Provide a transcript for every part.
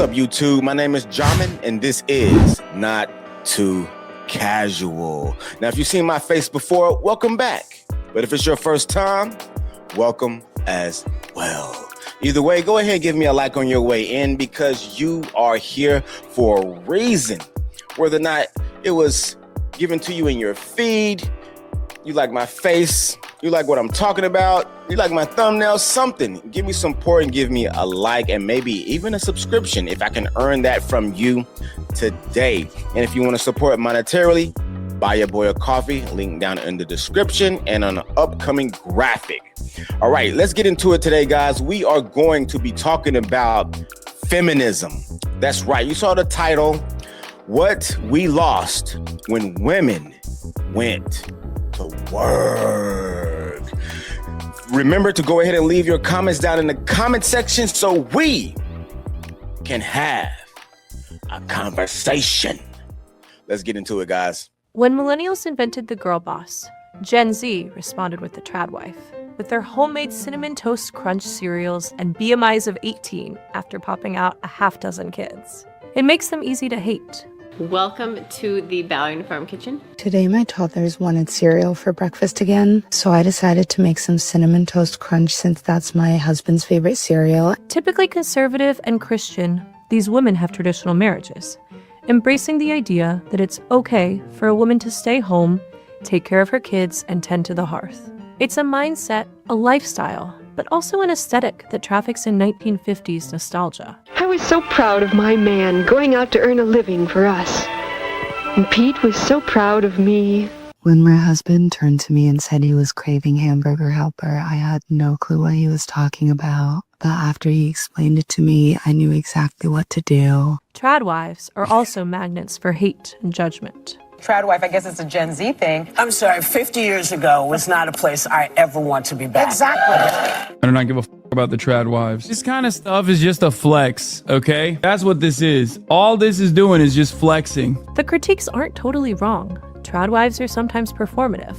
up, YouTube? My name is Jamin, and this is Not Too Casual. Now, if you've seen my face before, welcome back. But if it's your first time, welcome as well. Either way, go ahead and give me a like on your way in because you are here for a reason. Whether or not it was given to you in your feed, you like my face, you like what I'm talking about, you like my thumbnail, something. Give me some support and give me a like and maybe even a subscription if I can earn that from you today. And if you want to support monetarily, buy your boy a coffee, link down in the description and on an upcoming graphic. All right, let's get into it today, guys. We are going to be talking about feminism. That's right. You saw the title, What We Lost When Women Went to Work. Remember to go ahead and leave your comments down in the comment section so we can have a conversation. Let's get into it, guys. When millennials invented the girl boss, Gen Z responded with the trad wife, with their homemade Cinnamon Toast Crunch cereals and BMIs of 18 after popping out a half dozen kids. It makes them easy to hate. Welcome to the Ballion Farm Kitchen. Today my toddlers wanted cereal for breakfast again, so I decided to make some Cinnamon Toast Crunch since that's my husband's favorite cereal. Typically conservative and Christian, these women have traditional marriages, embracing the idea that it's okay for a woman to stay home, take care of her kids, and tend to the hearth. It's a mindset, a lifestyle, but also an aesthetic that traffics in 1950s nostalgia. I was so proud of my man going out to earn a living for us. And Pete was so proud of me. When my husband turned to me and said he was craving Hamburger Helper, I had no clue what he was talking about. But after he explained it to me, I knew exactly what to do. Trad wives are also magnets for hate and judgment. Trad wife, I guess it's a Gen Z thing. I'm sorry, 50 years ago was not a place I ever want to be back. Exactly. I do not give a about the trad wives. This kind of stuff is just a flex, okay? That's what this is. All this is doing is just flexing. The critiques aren't totally wrong. Trad wives are sometimes performative,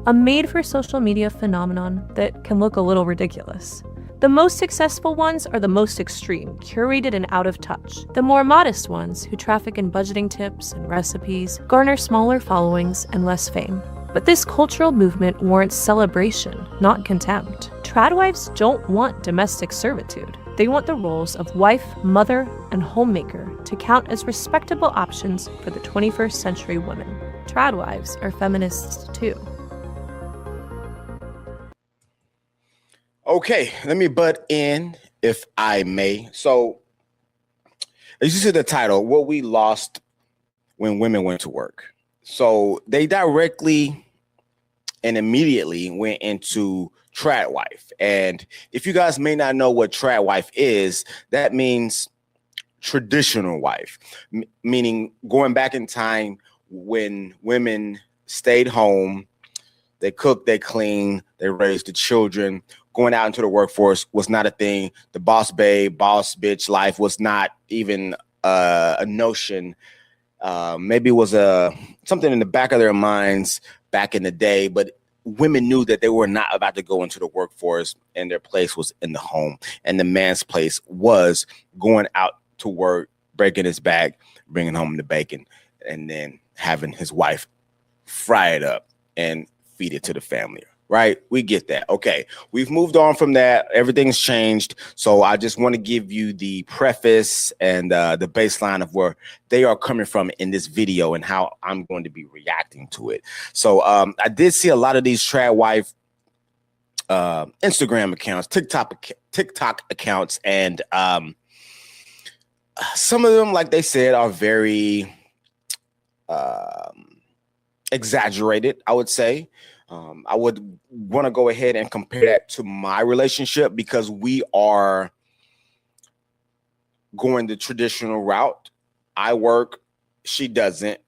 a made-for-social media phenomenon that can look a little ridiculous. The most successful ones are the most extreme, curated and out of touch. The more modest ones, who traffic in budgeting tips and recipes, garner smaller followings and less fame. But this cultural movement warrants celebration, not contempt. Trad wives don't want domestic servitude. They want the roles of wife, mother, and homemaker to count as respectable options for the 21st century women. Trad wives are feminists too. Okay, let me butt in if I may. So, as you see the title, What We Lost When Women Went to Work. So they directly and immediately went into trad wife. And if you guys may not know what trad wife is, that means traditional wife, meaning going back in time when women stayed home, they cooked, they cleaned, they raised the children. Going out into the workforce was not a thing. The boss babe, boss bitch life was not even a notion. Maybe it was something in the back of their minds back in the day, but women knew that they were not about to go into the workforce and their place was in the home. And the man's place was going out to work, breaking his back, bringing home the bacon, and then having his wife fry it up and feed it to the family. Right? We get that. Okay. We've moved on from that. Everything's changed. So I just want to give you the preface and the baseline of where they are coming from in this video and how I'm going to be reacting to it. So I did see a lot of these trad wife Instagram accounts, TikTok accounts, and some of them, like they said, are very exaggerated, I would say. I would want to go ahead and compare that to my relationship because we are going the traditional route. I work, she doesn't.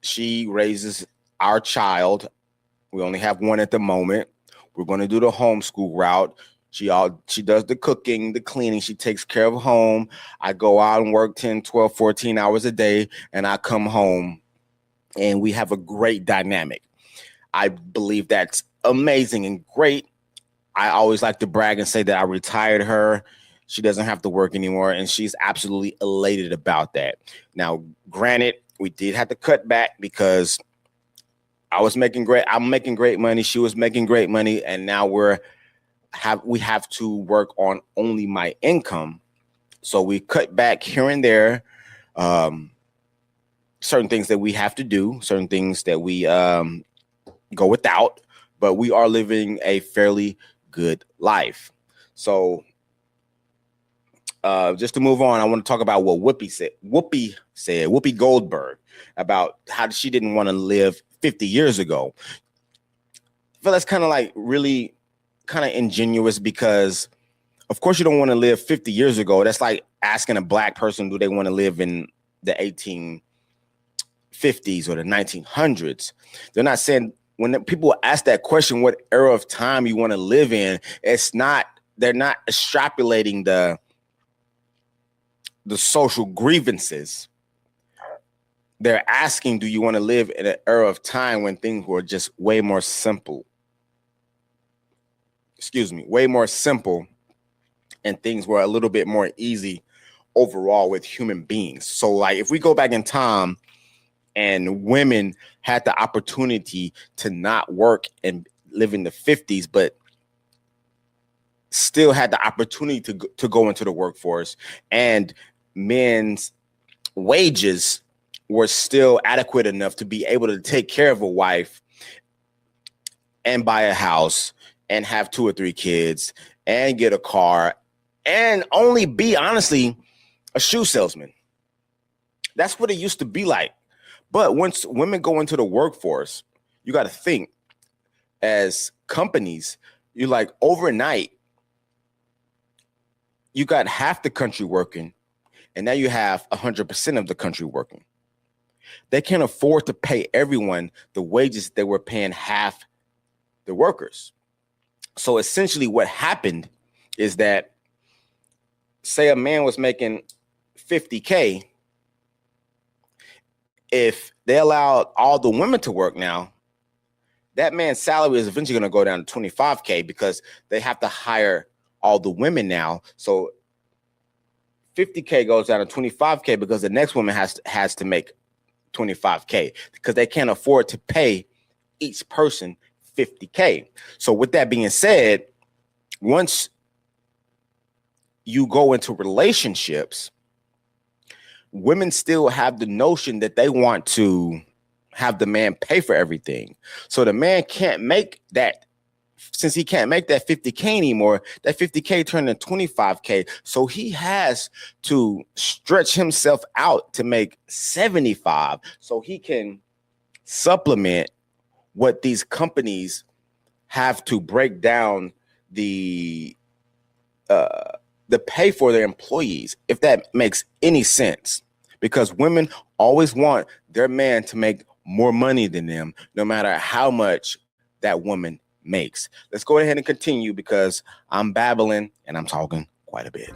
She raises our child. We only have one at the moment. We're going to do the homeschool route. She does the cooking, the cleaning. She takes care of home. I go out and work 10, 12, 14 hours a day, and I come home, and we have a great dynamic. I believe that's amazing and great. I always like to brag and say that I retired her. She doesn't have to work anymore, and she's absolutely elated about that. Now, granted, we did have to cut back because I'm making great money. She was making great money, and now we have to work on only my income. So we cut back here and there. Certain things that we have to do, certain things that we go without, but we are living a fairly good life. So just to move on, I want to talk about what Whoopi said, Whoopi Goldberg, about how she didn't want to live 50 years ago. I feel that's kind of like really kind of ingenuous, because of course you don't want to live 50 years ago. That's like asking a black person, do they want to live in the 1850s or the 1900s? They're not saying, when people ask that question, what era of time you want to live in, they're not extrapolating the social grievances. They're asking, do you want to live in an era of time when things were just way more simple? Way more simple, and things were a little bit more easy overall with human beings. So like if we go back in time and women had the opportunity to not work and live in the 50s, but still had the opportunity to go into the workforce, and men's wages were still adequate enough to be able to take care of a wife and buy a house and have 2 or 3 kids and get a car and only be, honestly, a shoe salesman. That's what it used to be like. But once women go into the workforce, you got to think, as companies, you're like, overnight, you got half the country working, and now you have 100% of the country working. They can't afford to pay everyone the wages they were paying half the workers. So essentially what happened is that, say a man was making $50K, if they allowed all the women to work now, that man's salary is eventually going to go down to $25K, because they have to hire all the women now. So $50K goes down to $25K because the next woman has to make $25K, because they can't afford to pay each person $50K. So with that being said, once you go into relationships, women still have the notion that they want to have the man pay for everything. So the man can't make that, since he can't make that $50K anymore, that $50K turned into $25K. So he has to stretch himself out to make $75, so he can supplement what these companies have to break down the pay for their employees, if that makes any sense. Because women always want their man to make more money than them, no matter how much that woman makes. Let's go ahead and continue, because I'm babbling and I'm talking quite a bit.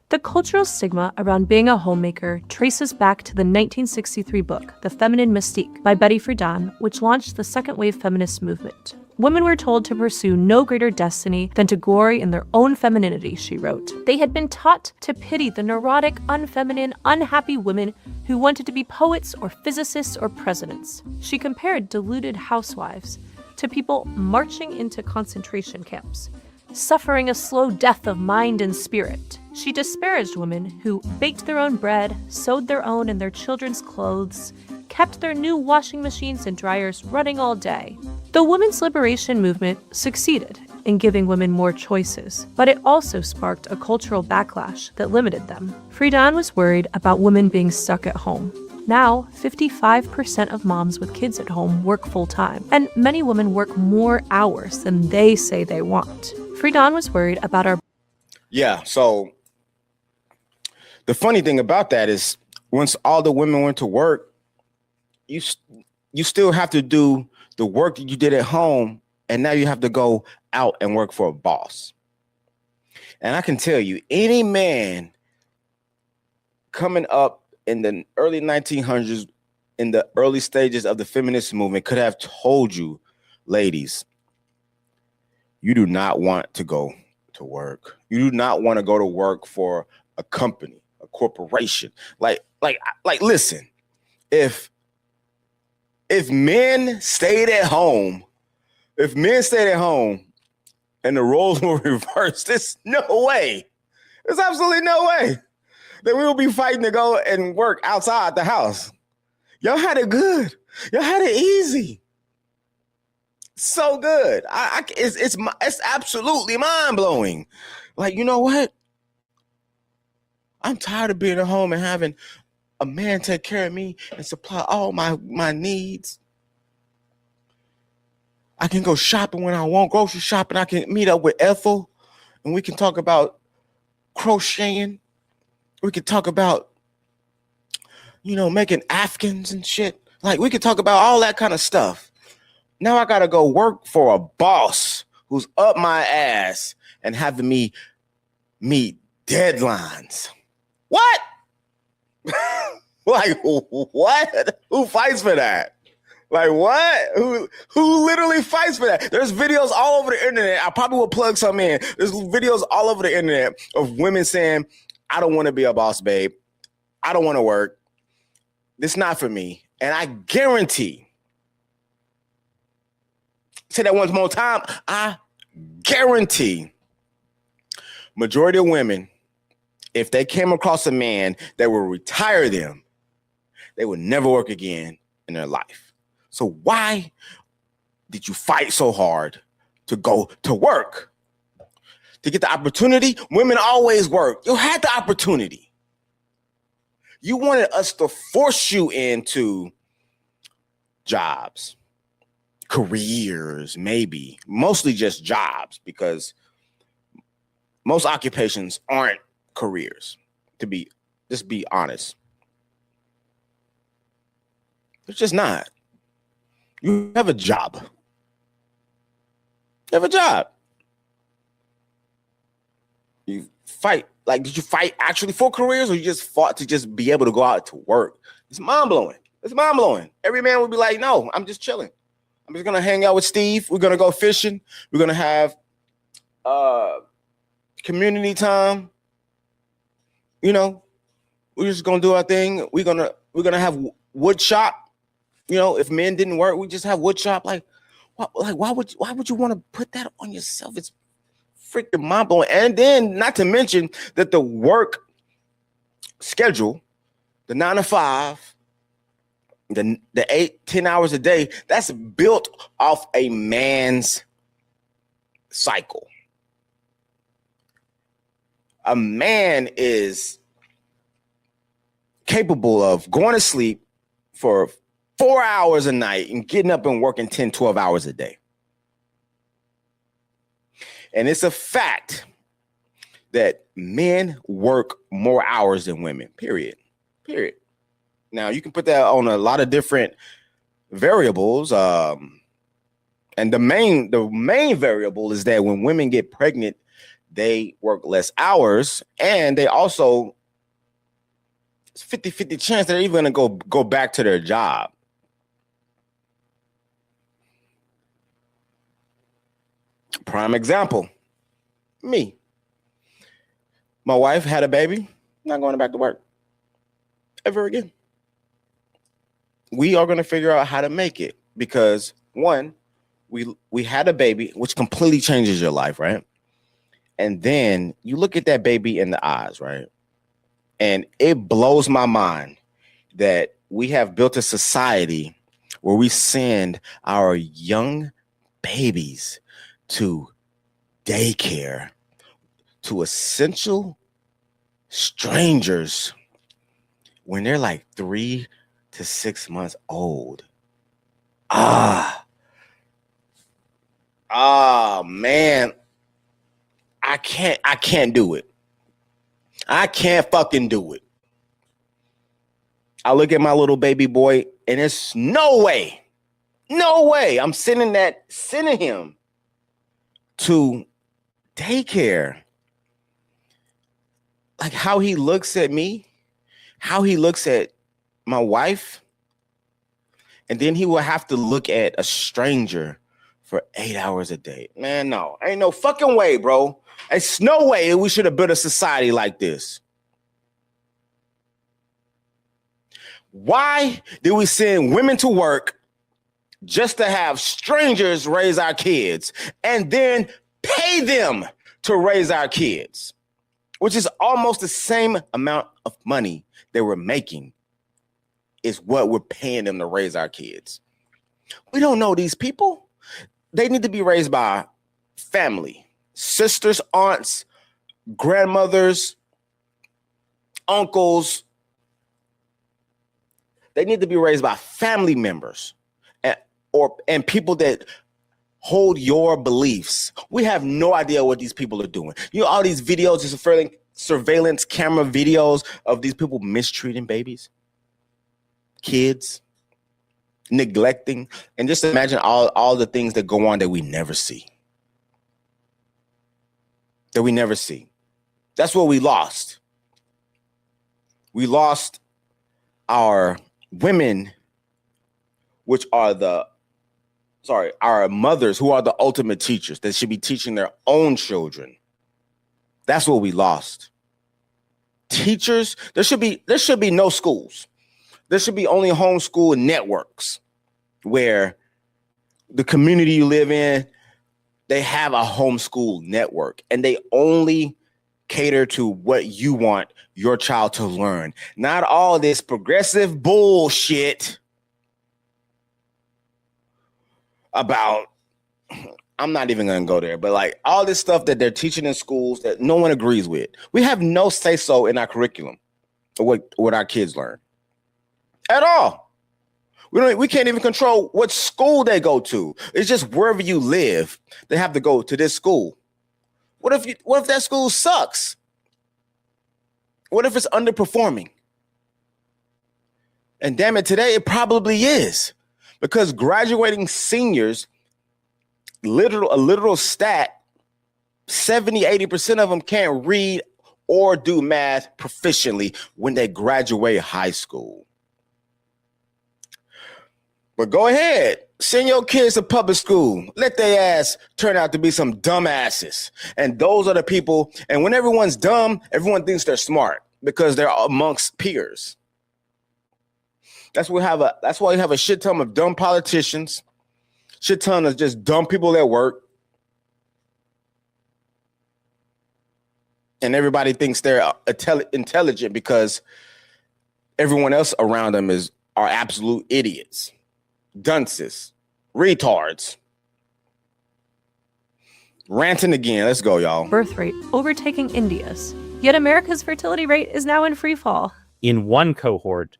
The cultural stigma around being a homemaker traces back to the 1963 book, The Feminine Mystique, by Betty Friedan, which launched the second wave feminist movement. Women were told to pursue no greater destiny than to glory in their own femininity, she wrote. They had been taught to pity the neurotic, unfeminine, unhappy women who wanted to be poets or physicists or presidents. She compared deluded housewives to people marching into concentration camps, suffering a slow death of mind and spirit. She disparaged women who baked their own bread, sewed their own and their children's clothes, kept their new washing machines and dryers running all day. The women's liberation movement succeeded in giving women more choices, but it also sparked a cultural backlash that limited them. Friedan was worried about women being stuck at home. Now, 55% of moms with kids at home work full-time, and many women work more hours than they say they want. Friedan was worried about our... Yeah, so the funny thing about that is, once all the women went to work, you still have to do the work that you did at home, and now you have to go out and work for a boss. And I can tell you, any man coming up in the early 1900s, in the early stages of the feminist movement, could have told you, ladies, you do not want to go to work. You do not want to go to work for a company, a corporation. Like, listen, if men stayed at home, and the roles were reversed, there's no way. There's absolutely no way that we will be fighting to go and work outside the house. Y'all had it good. Y'all had it easy. So good. It's absolutely mind-blowing. Like, you know what? I'm tired of being at home and having a man take care of me and supply all my needs. I can go shopping when I want, grocery shopping. I can meet up with Ethel and we can talk about crocheting. We can talk about, making Afghans and shit. Like, we can talk about all that kind of stuff. Now I got to go work for a boss who's up my ass and having me meet deadlines. What? Like, what? Who fights for that? Like, what? Who literally fights for that? There's videos all over the internet. I probably will plug some in. There's videos all over the internet of women saying, I don't want to be a boss, babe. I don't want to work. This is not for me. And I guarantee, say that one more time, I guarantee majority of women, if they came across a man that would retire them, they would never work again in their life. So why did you fight so hard to go to work? To get the opportunity? Women always work. You had the opportunity. You wanted us to force you into jobs, careers, maybe, mostly just jobs, because most occupations aren't careers, just be honest. It's just not. You have a job. You have a job. You fight. Like, did you fight actually for careers, or you just fought to just be able to go out to work? It's mind-blowing. It's mind-blowing. Every man would be like, no, I'm just chilling. I'm just going to hang out with Steve. We're going to go fishing. We're going to have community time. We're just going to do our thing. We're going to have wood shop. If men didn't work, we just have wood shop. Like why would you want to put that on yourself? It's freaking mind-blowing. And then not to mention that the work schedule, the 9 to 5, the 8-10 hours a day, that's built off a man's cycle. A man is capable of going to sleep for 4 hours a night and getting up and working 10, 12 hours a day. And it's a fact that men work more hours than women, period. Now, you can put that on a lot of different variables. And the main variable is that when women get pregnant, they work less hours, and they also, it's 50-50 chance they're even going to go back to their job. Prime example, me. My wife had a baby, not going back to work ever again. We are going to figure out how to make it, because one, we had a baby, which completely changes your life, right? And then you look at that baby in the eyes, right? And it blows my mind that we have built a society where we send our young babies to daycare, to essential strangers when they're like 3 to 6 months old. Man, I can't do it. I can't fucking do it. I look at my little baby boy, and it's no way I'm sending him to daycare. Like, how he looks at me, how he looks at my wife, and then he will have to look at a stranger for 8 hours a day. Man, no, ain't no fucking way, bro. It's no way we should have built a society like this. Why did we send women to work just to have strangers raise our kids and then pay them to raise our kids, which is almost the same amount of money they were making is what we're paying them to raise our kids? We don't know these people. They need to be raised by family, sisters, aunts, grandmothers, uncles. They need to be raised by family members and people that hold your beliefs. We have no idea what these people are doing. You know, all these videos, these surveillance camera videos of these people mistreating babies, kids, neglecting, and just imagine all the things that go on that we never see. That we never see. That's what we lost. We lost our women, which are our mothers, who are the ultimate teachers that should be teaching their own children. That's what we lost. Teachers, there should be no schools. There should be only homeschool networks where the community you live in, they have a homeschool network and they only cater to what you want your child to learn. Not all this progressive bullshit about, I'm not even going to go there, but like all this stuff that they're teaching in schools that no one agrees with. We have no say-so in our curriculum or what our kids learn at all. We can't even control what school they go to. It's just wherever you live, they have to go to this school. What if that school sucks? What if it's underperforming? And damn it, today it probably is, because graduating seniors, a literal stat, 70-80% of them can't read or do math proficiently when they graduate high school. But go ahead, send your kids to public school. Let their ass turn out to be some dumbasses. And those are the people. And when everyone's dumb, everyone thinks they're smart because they're amongst peers. That's why you have a shit ton of dumb politicians, shit ton of just dumb people at work. And everybody thinks they're intelligent because everyone else around them are absolute idiots. Dunces, retards. Ranting again. Let's go, y'all. Birth rate overtaking India's. Yet America's fertility rate is now in free fall. In one cohort,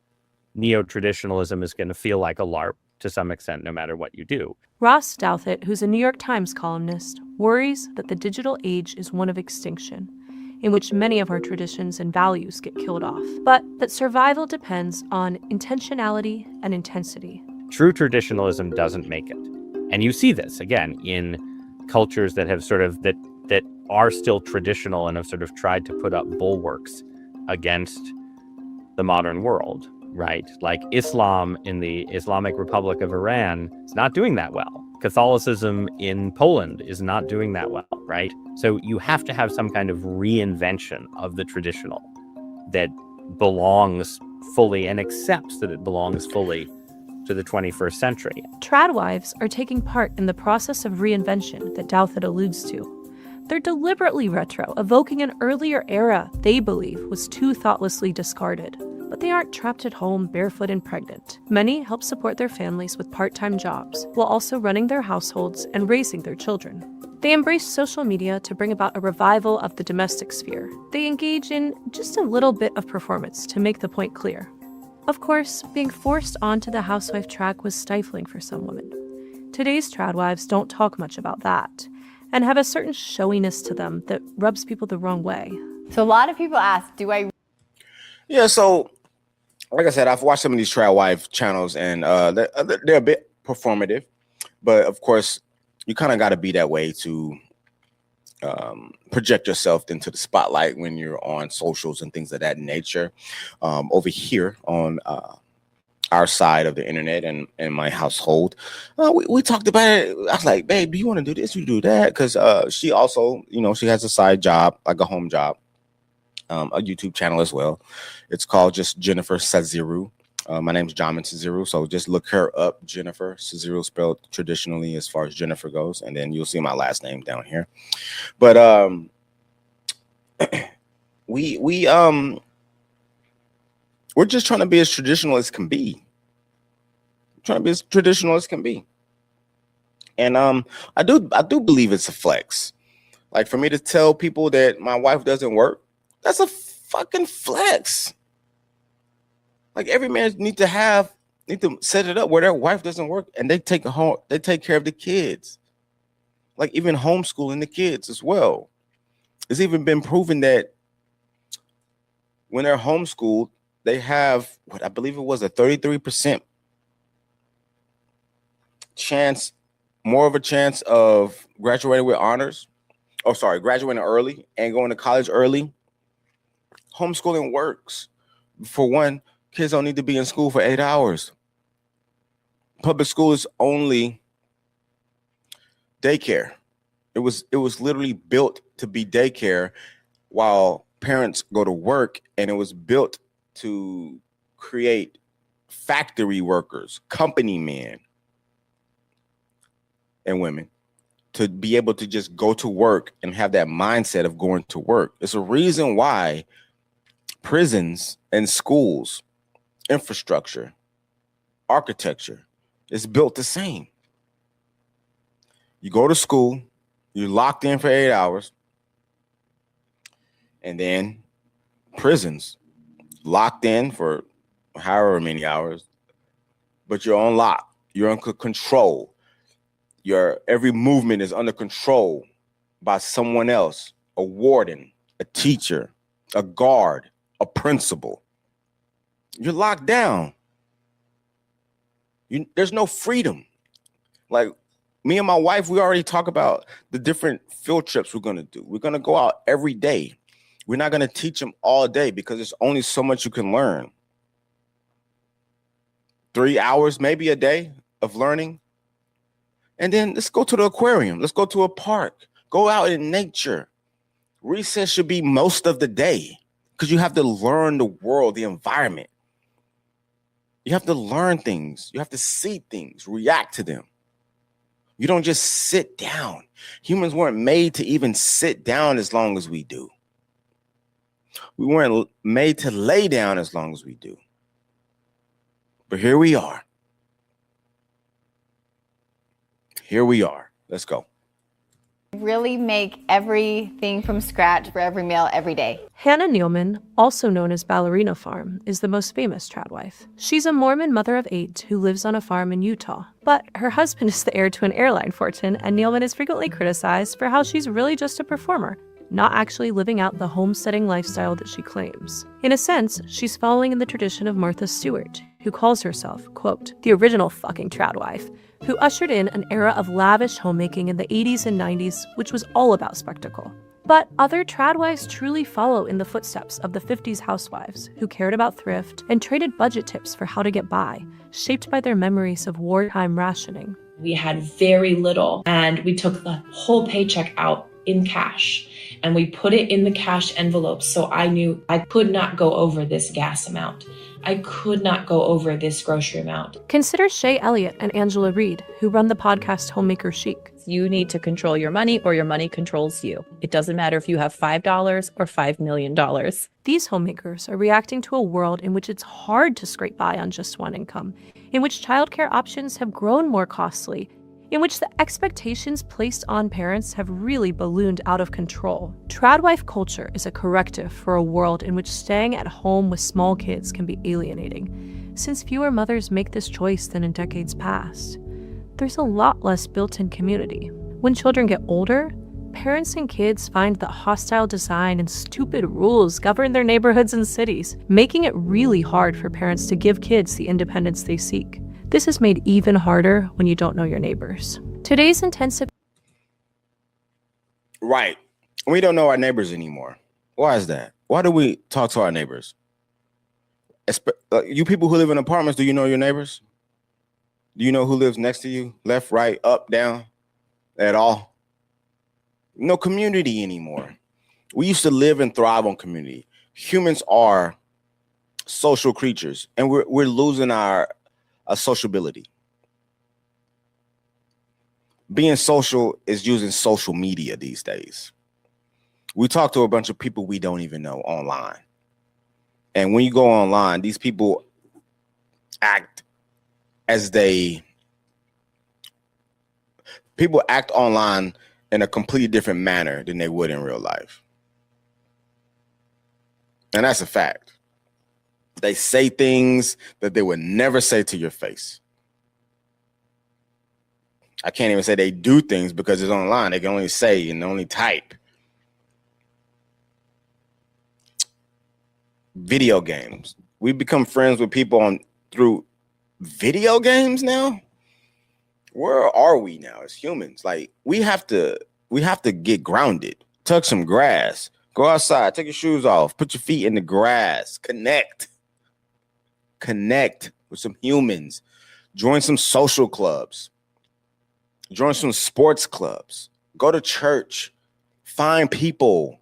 neo-traditionalism is going to feel like a LARP to some extent, no matter what you do. Ross Douthat, who's a New York Times columnist, worries that the digital age is one of extinction, in which many of our traditions and values get killed off, but that survival depends on intentionality and intensity. True traditionalism doesn't make it. And you see this, again, in cultures that have sort of, that are still traditional and have sort of tried to put up bulwarks against the modern world, right? Like Islam in the Islamic Republic of Iran is not doing that well. Catholicism in Poland is not doing that well, right? So you have to have some kind of reinvention of the traditional that belongs fully and accepts that it belongs fully to the 21st century. Tradwives are taking part in the process of reinvention that Douthat alludes to. They're deliberately retro, evoking an earlier era they believe was too thoughtlessly discarded. But they aren't trapped at home barefoot and pregnant. Many help support their families with part-time jobs, while also running their households and raising their children. They embrace social media to bring about a revival of the domestic sphere. They engage in just a little bit of performance to make the point clear. Of course, being forced onto the housewife track was stifling for some women. Today's tradwives don't talk much about that, and have a certain showiness to them that rubs people the wrong way. So a lot of people ask, do I? Yeah, so like I said, I've watched some of these tradwife channels, and they're a bit performative, but of course, you kind of got to be that way to project yourself into the spotlight when you're on socials and things of that nature. Over here on our side of the internet and my household. We talked about it. I was like, babe, do you want to do this? You do that? Because she also, she has a side job, like a home job, a YouTube channel as well. It's called just Jennifer Saziru. My name's Jamin Saziru, so just look her up. Jennifer Saziru, spelled traditionally as far as Jennifer goes, and then you'll see my last name down here. But we're just trying to be as traditional as can be. Trying to be as traditional as can be. And I do believe it's a flex. Like, for me to tell people that my wife doesn't work, that's a fucking flex. Like, every man need to set it up where their wife doesn't work and they take care of the kids. Like, even homeschooling the kids as well. It's even been proven that when they're homeschooled, they have what I believe it was a 33% chance, more of a chance of graduating with honors. Oh, sorry, graduating early and going to college early. Homeschooling works. For one, kids don't need to be in school for 8 hours. Public school is only daycare. It was literally built to be daycare while parents go to work, and it was built to create factory workers, company men and women, to be able to just go to work and have that mindset of going to work. It's a reason why prisons and schools, infrastructure, architecture is built the same. You go to school, you're locked in for 8 hours, and then prisons, locked in for however many hours, but you're on lock. You're under control. Your every movement is under control by someone else, a warden, a teacher, a guard, a principal. You're locked down. There's no freedom. Like, me and my wife, we already talk about the different field trips we're going to do. We're going to go out every day. We're not going to teach them all day because there's only so much you can learn. 3 hours, maybe a day of learning. And then let's go to the aquarium. Let's go to a park. Go out in nature. Recess should be most of the day because you have to learn the world, the environment. You have to learn things. You have to see things, react to them. You don't just sit down. Humans weren't made to even sit down as long as we do. We weren't made to lay down as long as we do. But here we are. Here we are. Let's go. Really make everything from scratch for every meal every day. Hannah Nealman, also known as Ballerina Farm, is the most famous trad wife. She's a Mormon mother of 8 who lives on a farm in Utah. But her husband is the heir to an airline fortune, and Nealman is frequently criticized for how she's really just a performer, not actually living out the homesteading lifestyle that she claims. In a sense, she's following in the tradition of Martha Stewart, who calls herself, quote, the original fucking trad wife, who ushered in an era of lavish homemaking in the 80s and 90s, which was all about spectacle. But other trad wives truly follow in the footsteps of the 50s housewives, who cared about thrift and traded budget tips for how to get by, shaped by their memories of wartime rationing. We had very little, and we took the whole paycheck out in cash, and we put it in the cash envelope, so I knew I could not go over this gas amount. I could not go over this grocery amount. Consider Shay Elliott and Angela Reed, who run the podcast Homemaker Chic. You need to control your money or your money controls you. It doesn't matter if you have $5 or $5 million. These homemakers are reacting to a world in which it's hard to scrape by on just one income, in which childcare options have grown more costly, in which the expectations placed on parents have really ballooned out of control. Tradwife culture is a corrective for a world in which staying at home with small kids can be alienating, since fewer mothers make this choice than in decades past. There's a lot less built-in community. When children get older, parents and kids find that hostile design and stupid rules govern their neighborhoods and cities, making it really hard for parents to give kids the independence they seek. This is made even harder when you don't know your neighbors. Today's intensive... Right. We don't know our neighbors anymore. Why is that? Why do we talk to our neighbors? You people who live in apartments, do you know your neighbors? Do you know who lives next to you? Left, right, up, down, at all? No community anymore. We used to live and thrive on community. Humans are social creatures, and we're losing our sociability. Being social is using social media these days. We talk to a bunch of people we don't even know online. And when you go online, these people act people act online in a completely different manner than they would in real life. And that's a fact. They say things that they would never say to your face. I can't even say they do things because it's online. They can only say and only type. Video games. We become friends with people through video games now. Where are we now as humans? Like we have to get grounded, touch some grass, go outside, take your shoes off, put your feet in the grass, connect with some humans, join some social clubs, join some sports clubs, go to church, find people,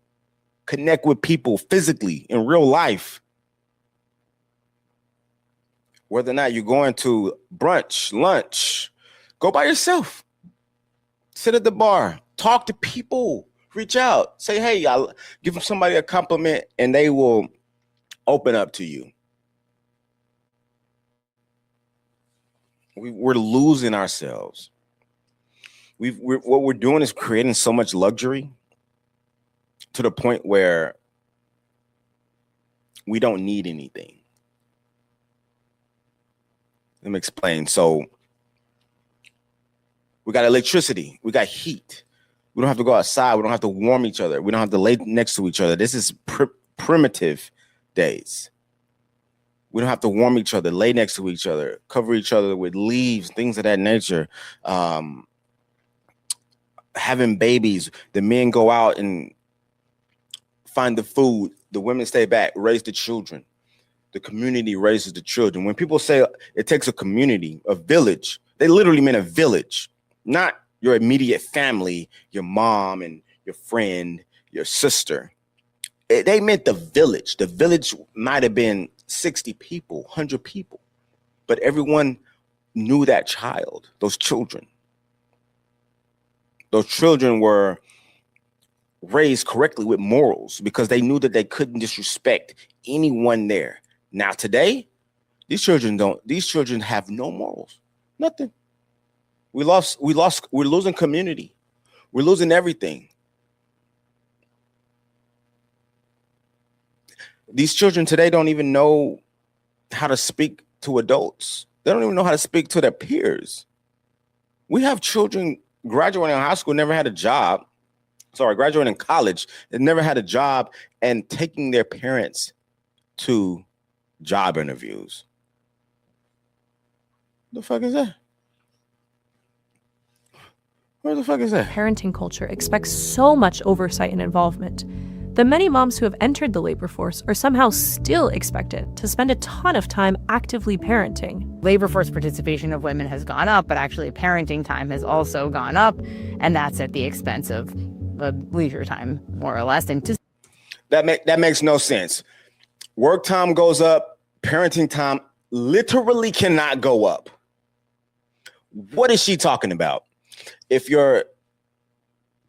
connect with people physically in real life. Whether or not you're going to brunch, lunch, go by yourself. Sit at the bar, talk to people, reach out, say, hey, I'll give somebody a compliment and they will open up to you. We're losing ourselves. What we're doing is creating so much luxury to the point where we don't need anything. Let me explain. So we got electricity, we got heat. We don't have to go outside. We don't have to warm each other. We don't have to lay next to each other. This is primitive days. We don't have to warm each other, lay next to each other, cover each other with leaves, things of that nature. Having babies, the men go out and find the food. The women stay back, raise the children. The community raises the children. When people say it takes a community, a village, they literally mean a village, not your immediate family, your mom and your friend, your sister. They meant the village. The village might have been 60 people, 100 people, but everyone knew that child, those children. Those children were raised correctly with morals because they knew that they couldn't disrespect anyone there. Now today, these children have no morals, nothing. We're losing community. We're losing everything. These children today don't even know how to speak to adults. They don't even know how to speak to their peers. We have children graduating high school, never had a job. Graduating college, they never had a job and taking their parents to job interviews. The fuck is that? Where the fuck is that? Parenting culture expects so much oversight and involvement. The many moms who have entered the labor force are somehow still expected to spend a ton of time actively parenting. Labor force participation of women has gone up, but actually parenting time has also gone up, and that's at the expense of leisure time, more or less. And that makes no sense. Work time goes up, parenting time literally cannot go up. What is she talking about? If your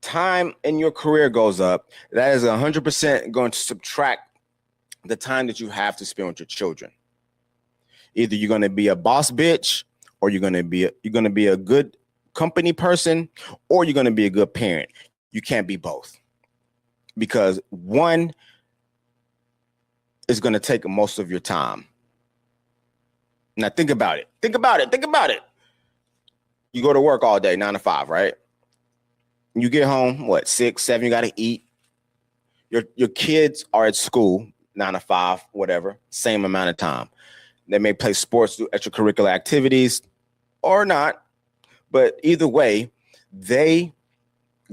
time in your career goes up, that is 100% going to subtract the time that you have to spend with your children. Either you're going to be a boss bitch, or you're going to be a good company person, or you're going to be a good parent. You can't be both, because one is going to take most of your time. Now think about it. Think about it. You go to work all day, 9 to 5, right? You get home, 6, 7, you got to eat. Your kids are at school, 9 to 5, whatever, same amount of time. They may play sports, do extracurricular activities or not. But either way, they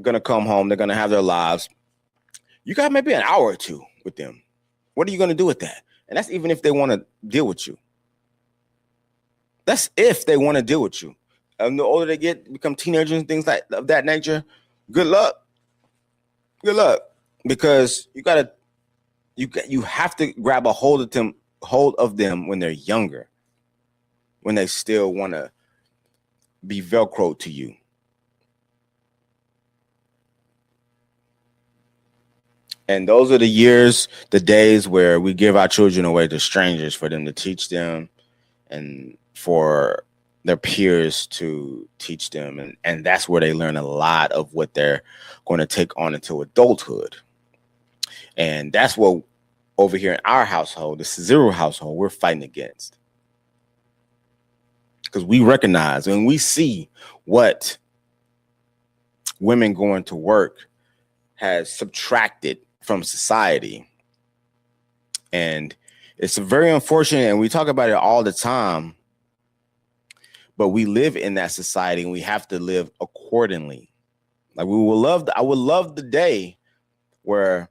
going to come home. They're going to have their lives. You got maybe an hour or two with them. What are you going to do with that? And that's even if they want to deal with you. That's if they want to deal with you. And the older they get, become teenagers and things like of that nature, good luck. Good luck. Because you have to grab a hold of them when they're younger, when they still want to be Velcro to you. And those are the years, the days where we give our children away to strangers for them to teach them and for their peers to teach them. And that's where they learn a lot of what they're going to take on into adulthood. And that's what over here in our household, the Zero household, we're fighting against. Because we recognize and we see what women going to work has subtracted from society. And it's very unfortunate, and we talk about it all the time, but we live in that society and we have to live accordingly. Like I would love the day where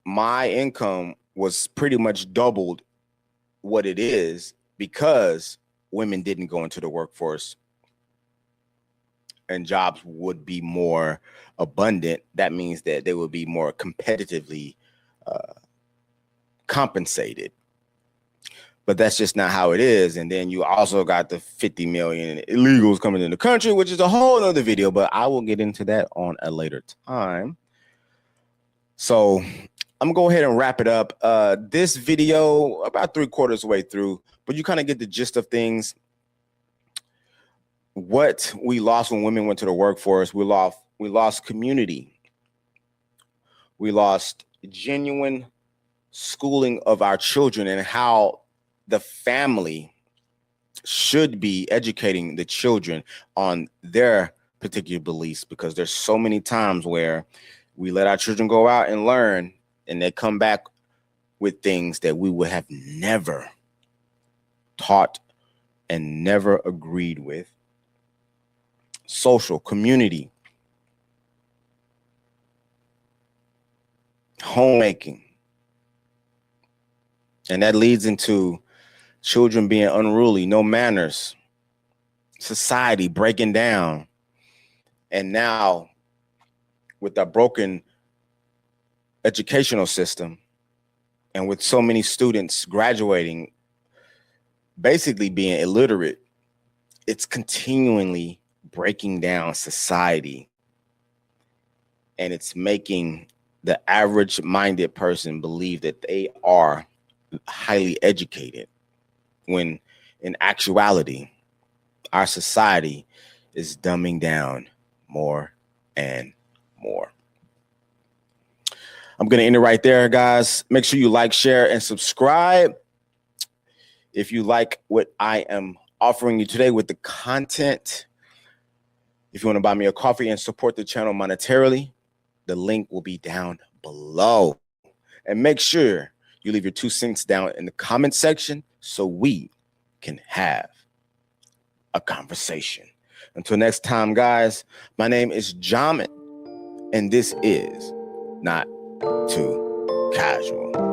my income was pretty much doubled what it is because women didn't go into the workforce and jobs would be more abundant. That means that they would be more competitively compensated. But that's just not how it is. And then you also got the 50 million illegals coming in the country, which is a whole other video, but I will get into that on a later time. So I'm gonna go ahead and wrap it up. This video about 3/4 way through, but you kind of get the gist of things. What we lost when women went to the workforce, we lost community. We lost genuine schooling of our children and how the family should be educating the children on their particular beliefs, because there's so many times where we let our children go out and learn and they come back with things that we would have never taught and never agreed with. Social, community, homemaking. And that leads into children being unruly, no manners, society breaking down. And now with a broken educational system and with so many students graduating, basically being illiterate, it's continually breaking down society. And it's making the average minded person believe that they are highly educated, when in actuality, our society is dumbing down more and more. I'm going to end it right there, guys. Make sure you like, share, and subscribe. If you like what I am offering you today with the content, if you want to buy me a coffee and support the channel monetarily, the link will be down below. And make sure you leave your 2 cents down in the comment section so we can have a conversation. Until next time, guys, my name is Jamin, and this is Not Too Casual.